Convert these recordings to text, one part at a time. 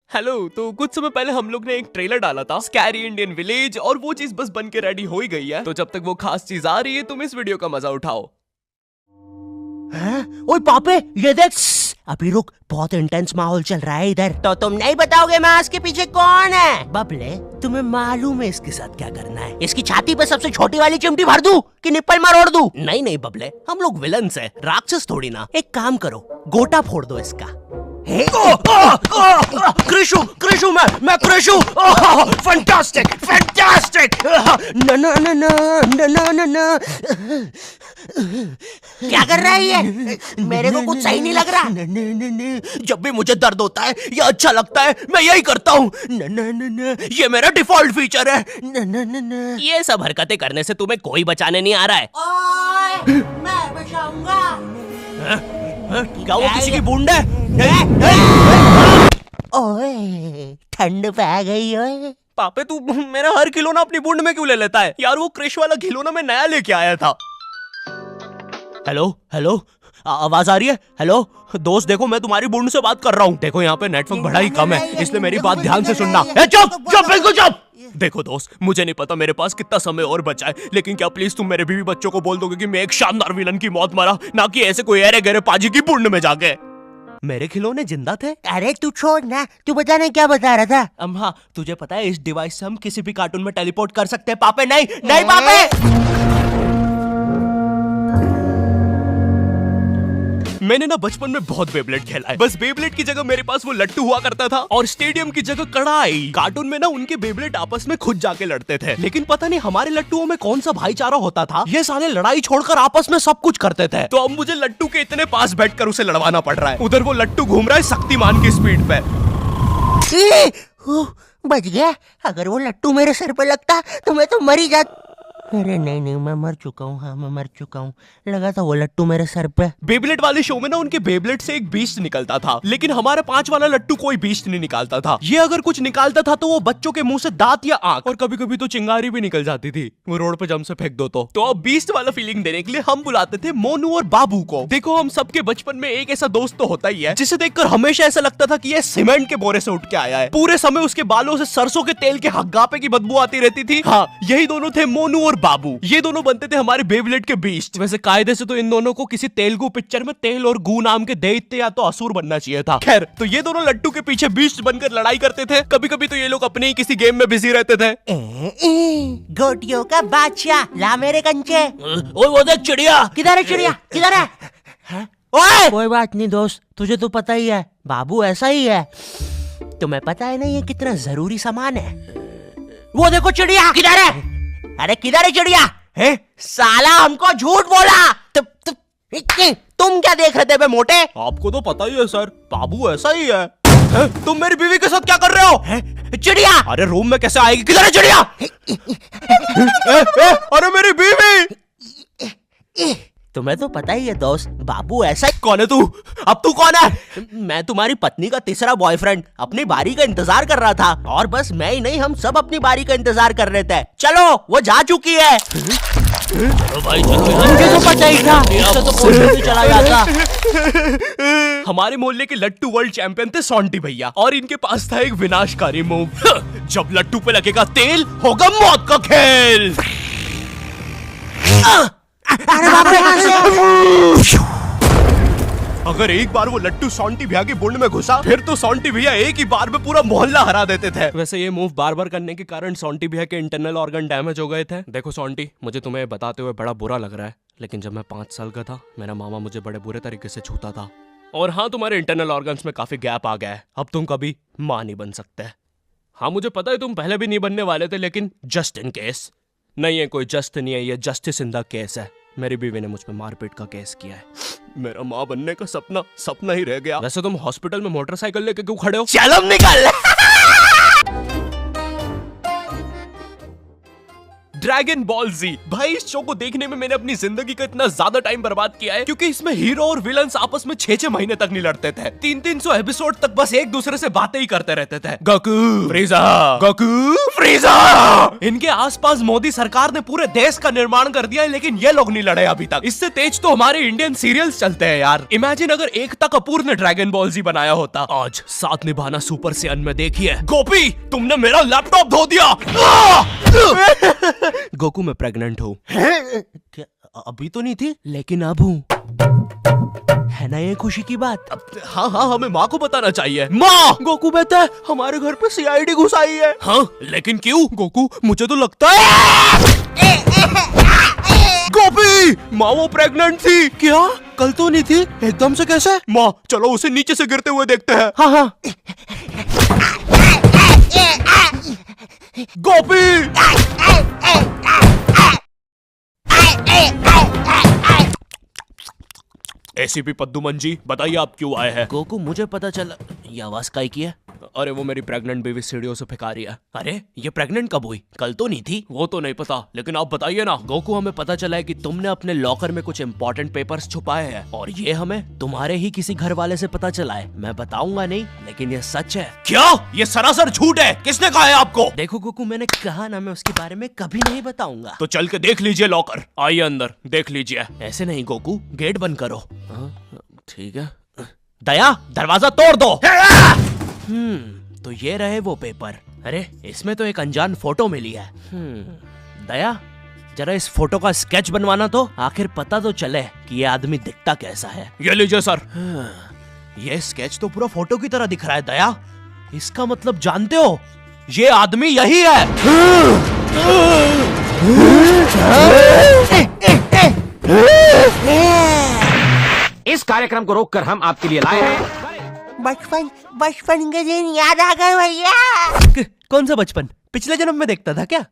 Hello. तो कुछ समय पहले हम लोग ने एक ट्रेलर डाला था स्कैरी इंडियन विलेज, और वो चीज बस बन के रेडी हो ही गई है। तो जब तक वो खास चीज आ रही है तुम इस वीडियो का मजा उठाओ। ओए पापे, ये देख। अभी रुक, बहुत इंटेंस माहौल चल रहा है इधर। तो तुम नहीं बताओगे मास्क के पीछे कौन है? बबले, तुम्हें मालूम है इसके साथ क्या करना है? इसकी छाती पे सबसे छोटी वाली चिमटी भर दूं कि निप्पल मरोड़ दूं? नहीं नहीं बबले, हम लोग विलन्स हैं, राक्षस थोड़ी ना। एक काम करो, गोटा फोड़ दो इसका। कृषु, कृषु, मैं कृषु। Fantastic, fantastic. ना ना ना ना ना ना ना। क्या कर रहा है ये? मेरे को कुछ सही नहीं लग रहा। जब भी मुझे दर्द होता है या अच्छा लगता है मैं यही करता हूँ। ये मेरा डिफॉल्ट फीचर है। ये सब हरकतें करने से तुम्हें कोई बचाने नहीं आ रहा है। ओए, मैं बचाऊंगा। क्या वो किसी की बूंद है? ओए, ठंड पै गई ओए। पापे तू मेरा हर खिलौना अपनी बूंद में क्यों ले लेता है यार? वो क्रिश वाला खिलौना मैं नया लेके आया था। हेलो हेलो, आवाज आ रही है? हेलो दोस्त, देखो मैं तुम्हारी बूंद से बात कर रहा हूँ। देखो यहाँ पे नेटवर्क बड़ा ही कम है, इसलिए मेरी बात ध्यान से सुनना। चुप चुप, बिल्कुल चुप। देखो दोस्त, मुझे नहीं पता मेरे पास कितना समय और बचा है, लेकिन क्या प्लीज तुम मेरे बीवी बच्चों को बोल दोगे कि मैं एक शानदार विलन की मौत मरा, ना कि ऐसे कोई अरे गहरे पाजी की बूंद में जाके। मेरे खिलौने जिंदा थे? अरे तू छोड़ ना, तू बता नहीं क्या बता रहा था? हाँ, तुझे पता है इस डिवाइस से हम किसी भी कार्टून में टेलीपोर्ट कर सकते हैं। पापे नहीं नहीं पापे। मैंने ना बचपन में बहुत बेब्लेड खेला है। बस बेब्लेड की जगह मेरे पास वो लट्टू हुआ करता था, और स्टेडियम की जगह कड़ाई। कार्टून में ना उनके बेब्लेड आपस में खुद जाके लड़ते थे, लेकिन पता नहीं हमारे लट्टुओं में कौन सा भाईचारा होता था, ये साले लड़ाई छोड़कर आपस में सब कुछ करते थे। तो अब मुझे लट्टू के इतने पास बैठकर उसे लड़वाना पड़ रहा है। उधर वो लट्टू घूम रहा है शक्तिमान की स्पीड पे। बच गया। अगर वो लट्टू मेरे सर पे लगता तो मैं तो मर ही जाता। अरे नहीं नहीं, मैं मर चुका हूँ। हाँ, मैं मर चुका हूँ। लगा था वो लट्टू मेरे सर पे। बेब्लेड वाले शो में ना उनके बेब्लेड से एक बीस्ट निकलता था, लेकिन हमारा 5 वाला लट्टू कोई बीस्ट नहीं निकालता था। ये अगर कुछ निकालता था तो वो बच्चों के मुंह से दांत या आंख, और कभी कभी तो चिंगारी भी निकल जाती थी, वो रोड पे जम से फेंक दो तो अब बीस्ट वाला फीलिंग देने के लिए हम बुलाते थे मोनू और बाबू को। देखो, हम सबके बचपन में एक ऐसा दोस्त तो होता ही है जिसे देखकर हमेशा ऐसा लगता था कि ये सीमेंट के बोरे से उठ के आया है। पूरे समय उसके बालों से सरसों के तेल के हग्गापे की बदबू आती रहती थी। हाँ, यही दोनों थे मोनू और बाबू। ये दोनों बनते थे हमारे बेब्लेड के बीस्ट। वैसे कायदे से तो इन दोनों को किसी तेलुगु पिक्चर में तेल और गू नाम के दैत्य या तो असुर बनना चाहिए था। खैर, तो ये दोनों लट्टू के पीछे बीस्ट बनकर लड़ाई करते थे। कभी कभी तो ये लोग अपने ही किसी गेम में बिजी रहते थे। गोटियों का बादशाह, ला मेरे कंचे। ओए वो देख चिड़िया। किधर है चिड़िया? किधर है? ओए, कोई बात नहीं दोस्त, तुझे तो पता ही है बाबू ऐसा ही है। तुम्हें पता है ना ये कितना जरूरी सामान है। वो देखो चिड़िया। किधर है? अरे किधर है चिड़िया? है? साला हमको झूठ बोला। तुम क्या देख रहे थे बे मोटे? आपको तो पता ही है सर, बाबू ऐसा ही है। तुम मेरी बीवी के साथ क्या कर रहे हो? चिड़िया। अरे रूम में कैसे आएगी? किधर है चिड़िया? अरे मेरी बीवी। तुम्हें तो पता ही है दोस्त, बाबू ऐसा ही। कौन है तू? अब तू कौन है? मैं तुम्हारी पत्नी का तीसरा बॉयफ्रेंड, अपनी बारी का इंतजार कर रहा था। और बस मैं ही नहीं, हम सब अपनी बारी का इंतजार कर रहे थे। चलो, वो जा चुकी है। चलो भाई चलो, मुझे तो पता ही था, इससे तो कोई नहीं चला जाता। हमारे मोहल्ले के लट्टू वर्ल्ड चैंपियन थे सोंटी भैया, और इनके पास था एक विनाशकारी मूव। जब लट्टू पे लगेगा तेल, होगा मौत का खेल। अरे बाप रे! अगर एक बार वो लट्टू सोंटी भैया की बुंड में घुसा, फिर तो सोंटी भैया एक ही बार में पूरा मोहल्ला हरा देते थे। वैसे ये मूव बार बार करने के कारण सोंटी भैया के इंटरनल ऑर्गन डैमेज हो गए थे। देखो सोंटी, मुझे तुम्हें बताते हुए बड़ा बुरा लग रहा है, लेकिन जब मैं 5 साल का था, मेरा मामा मुझे बड़े बुरे तरीके से छूता था। और हाँ, तुम्हारे इंटरनल ऑर्गन्स में काफी गैप आ गया है, अब तुम कभी मां नहीं बन सकते। हाँ, मुझे पता है तुम पहले भी नहीं बनने वाले थे, लेकिन जस्ट इन केस। नहीं है, कोई जस्ट नहीं है, ये जस्टिस इन द केस है। मेरी बीवी ने मुझ पे मारपीट का केस किया है। मेरा माँ बनने का सपना ही रह गया। वैसे तुम हॉस्पिटल में मोटरसाइकिल लेके क्यों खड़े हो? चलम निकल। ड्रैगन बॉल जी। भाई इस शो को देखने में मैंने अपनी जिंदगी का इतना ज्यादा टाइम बर्बाद किया है, क्योंकि इसमें हीरो और विलन्स आपस में 6-6 महीने तक नहीं लड़ते थे। 300 एपिसोड तक बस एक दूसरे से बातें ही करते रहते थे। Goku फ्रीजा, Goku फ्रीजा। इनके आसपास मोदी सरकार ने पूरे देश का निर्माण कर दिया है, लेकिन ये लोग नहीं लड़े अभी तक। इससे तेज तो हमारे इंडियन सीरियल्स चलते हैं यार। इमेजिन अगर एकता कपूर ने ड्रैगन बॉल जी बनाया होता। आज साथ निभाना सुपर सेयन में देखिए। गोपी तुमने मेरा लैपटॉप धो दिया। गोकू मैं प्रेग्नेंट हूँ। क्या अभी तो नहीं थी, लेकिन अब हूँ। है ना ये खुशी की बात? हाँ हाँ, हमें माँ को बताना चाहिए। माँ, गोकू बेटा हमारे घर पे सीआईडी घुस आई है। हाँ लेकिन क्यों? गोकू मुझे तो लगता है गोपी माँ वो प्रेग्नेंट थी। क्या? कल तो नहीं थी, एकदम से कैसे? माँ चलो उसे नीचे से गिरते हुए देखते हैं। हाँ हाँ। गोपी एसीपी पद्दुमन जी बताइए आप क्यों आए हैं? गोकू मुझे पता चला। ये आवाज काई की है? अरे वो मेरी प्रेग्नेंट बेबी सीढ़ियों से फेंका रही है। अरे ये प्रेग्नेंट कब हुई? कल तो नहीं थी। वो तो नहीं पता, लेकिन आप बताइए ना। गोकू हमें पता चला है कि तुमने अपने लॉकर में कुछ इम्पोर्टेंट पेपर्स छुपाए हैं, और ये हमें तुम्हारे ही किसी घर वाले से पता चला है। मैं बताऊंगा नहीं, लेकिन ये सच है। क्या? ये सरासर झूठ है। किसने कहा है आपको? देखो गोकू मैंने कहा ना, मैं उसके बारे में कभी नहीं बताऊंगा। तो चल के देख लीजिए लॉकर। आइए अंदर देख लीजिए। ऐसे नहीं गोकू, गेट बंद करो। ठीक है। दया दरवाजा तोड़ दो। तो ये रहे वो पेपर। अरे इसमें तो एक अनजान फोटो मिली है। दया जरा इस फोटो का स्केच बनवाना तो, आखिर पता तो चले कि ये आदमी दिखता कैसा है। ये लीजिए सर। ये स्केच तो पूरा फोटो की तरह दिख रहा है दया। इसका मतलब जानते हो, ये आदमी यही है। इस कार्यक्रम को रोककर हम आपके लिए लाए हैं बचपन के दिन याद आ गए भैया। कौन सा बचपन? पिछले जन्म में देखता था क्या?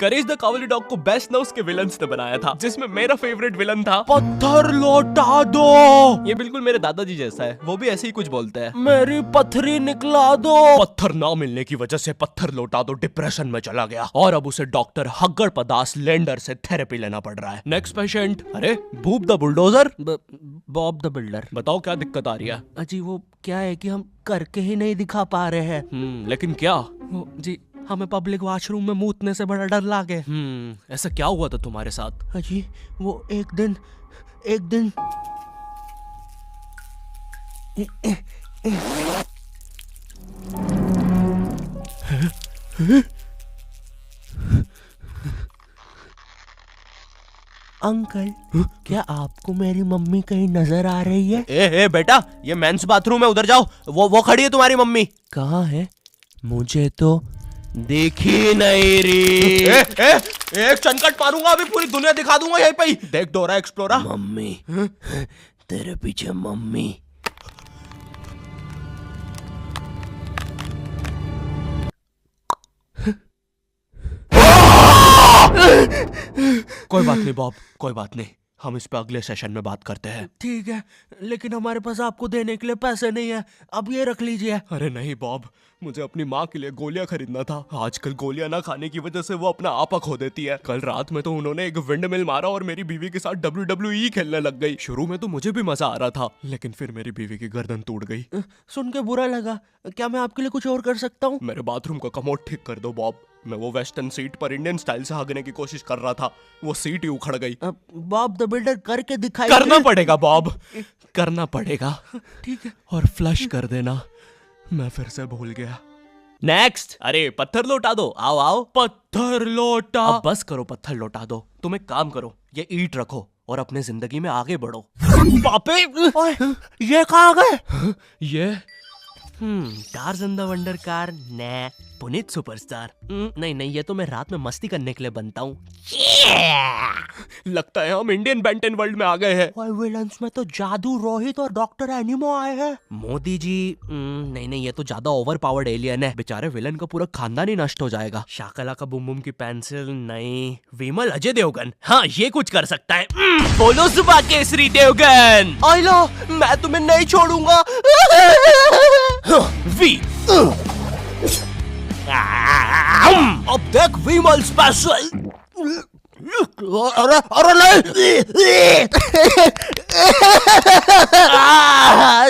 करेज द कावली डॉग को बेस्ट ना उसके विलन्स ने बनाया था, जिसमें मेरा फेवरेट विलन था पत्थर लौटा दो। ये बिल्कुल मेरे दादाजी जैसा है, वो भी ऐसे ही कुछ बोलते हैं। मेरी पथरी निकला दो। पत्थर ना मिलने की वजह से पत्थर लौटा दो डिप्रेशन में चला गया, और अब उसे डॉक्टर हग्गड़ पदास लेंडर से थेरेपी लेना पड़ रहा है। Next patient. अरे भूप the bulldozer. Bob the builder. बताओ क्या दिक्कत आ रही है? अजी वो क्या है कि हम करके ही नहीं दिखा पा रहे हैं। लेकिन क्या? जी हमें पब्लिक वॉशरूम में मूतने से बड़ा डर लागे। ऐसा क्या हुआ था तुम्हारे साथ? अजी वो एक दिन अंकल क्या आपको मेरी मम्मी कहीं नजर आ रही है? ए बेटा ये मेंस बाथरूम है, उधर जाओ। वो खड़ी है तुम्हारी मम्मी। कहाँ है? मुझे तो देखी नहीं रही। एक चनकट मारूंगा, अभी पूरी दुनिया दिखा दूंगा यहीं पे ही। देख डोरा एक्सप्लोरा। मम्मी तेरे पीछे मम्मी। कोई बात नहीं बॉब, कोई बात नहीं, हम इस पे अगले सेशन में बात करते हैं। ठीक है, लेकिन हमारे पास आपको देने के लिए पैसे नहीं है, अब ये रख लीजिए। अरे नहीं बॉब, मुझे अपनी माँ के लिए गोलियां खरीदना था। आजकल गोलियां ना खाने की वजह से वो अपना आपा खो देती है। कल रात में तो उन्होंने एक विंड मिल मारा और मेरी बीवी के साथ WWE खेलने लग गई। शुरू में तो मुझे भी मजा आ रहा था, लेकिन फिर मेरी बीवी की गर्दन टूट गई। सुन के बुरा लगा। क्या मैं आपके लिए कुछ और कर सकता हूँ? मेरे बाथरूम का कमोड ठीक कर दो बॉब। मैं वो वेस्टर्न सीट पर इंडियन स्टाइल से भागने की कोशिश कर रहा था, वो सीट ही उखड़ गई। बॉब द बिल्डर करके दिखाई। करना पड़ेगा बॉब, करना पड़ेगा। ठीक है। और फ्लश कर देना, मैं फिर से भूल गया। नेक्स्ट। अरे पत्थर लौटा दो। आओ आओ। पत्थर लौटा। अब बस करो, पत्थर लौटा दो। तुम एक काम करो, ये ईंट रखो और अपने जिंदगी में आगे बढ़ो। पापे ये कहाँ गए? ये टार्ज़न द वंडर कार ने पुनीत सुपरस्टार। नहीं ये तो मैं रात में मस्ती करने के लिए बनता हूँ। लगता है हम इंडियन बेंटन वर्ल्ड में आ गए हैं। और विलन्स में तो जादू रोहित और डॉक्टर एनिमो आए हैं। मोदी जी नहीं ये तो ज्यादा ओवर पावर्ड एलियन है। बेचारे विलन का पूरा खानदान ही नष्ट हो जाएगा। शाकला का बुम बुम की पेंसिल नहीं। विमल अजय देवगन, हाँ ये कुछ कर सकता है। बोलो सुबह केसरी देवगन। आइलो मैं तुम्हें नहीं छोड़ूंगा। वी अब देख वी विमल स्पेशल। अरे अरे नहीं,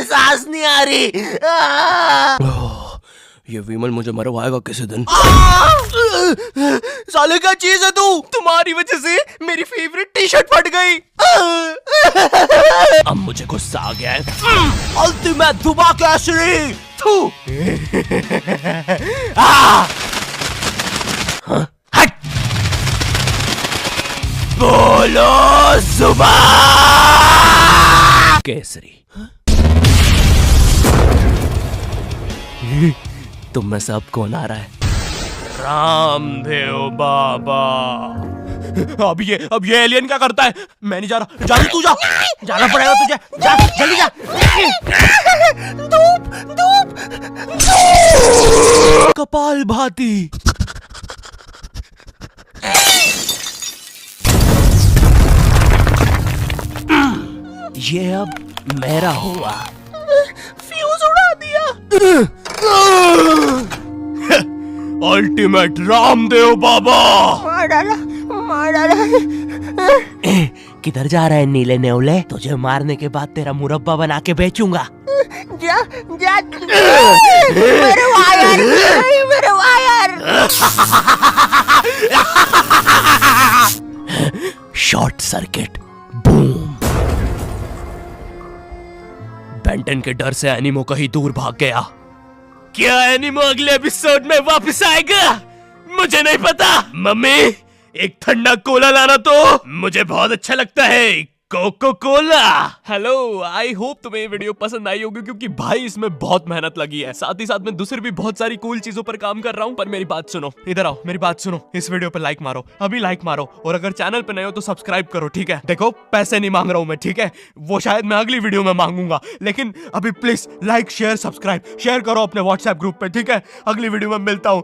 सांस नहीं आ रही। ये विमल मुझे मरवाएगा किसी दिन। साले क्या चीज है तू? तुम्हारी वजह से मेरी फेवरेट टी शर्ट फट गई। अब मुझे गुस्सा आ गया है। अल्टीमेट धुबा केसरी। थू। हट। बोलो जुबान केसरी। तुम में से अब कौन आ रहा है? रामदेव बाबा। अब ये एलियन क्या करता है? मैं नहीं जा रहा। जा तू जा। जाना पड़ेगा तुझे। जा जल्दी जा। धूप धूप कपाल भाती। ये अब मेरा हुआ। फ्यूज उड़ा दिया। अल्टीमेट रामदेव बाबा। मार डाला, मार डाला। किधर जा रहा है नीले नेवले? तुझे मारने के बाद तेरा मुरब्बा बना के बेचूंगा। जा जा। मेरे वायर, मेरे wire. Short circuit. Boom. Benton के डर से एनिमो कहीं दूर भाग गया। क्या एनिमो अगले एपिसोड में वापस आएगा? मुझे नहीं पता। मम्मी एक ठंडा कोला लाना तो। मुझे बहुत अच्छा लगता है Coca Cola. Hello, I hope तुम्हें ये वीडियो पसंद आई होगी, क्योंकि भाई इसमें बहुत मेहनत लगी है। साथ ही साथ में दूसरी भी बहुत सारी कूल चीजों पर काम कर रहा हूँ। पर मेरी बात सुनो, इधर आओ, मेरी बात सुनो। इस वीडियो पर लाइक मारो, अभी लाइक मारो। और अगर चैनल पे नए हो तो सब्सक्राइब करो, ठीक है? देखो पैसे नहीं मांग रहा हूँ मैं, ठीक है? वो शायद मैं अगली वीडियो में मांगूंगा, लेकिन अभी please like share subscribe share करो अपने व्हाट्सएप ग्रुप पे, ठीक है? अगली वीडियो में मिलता हूँ।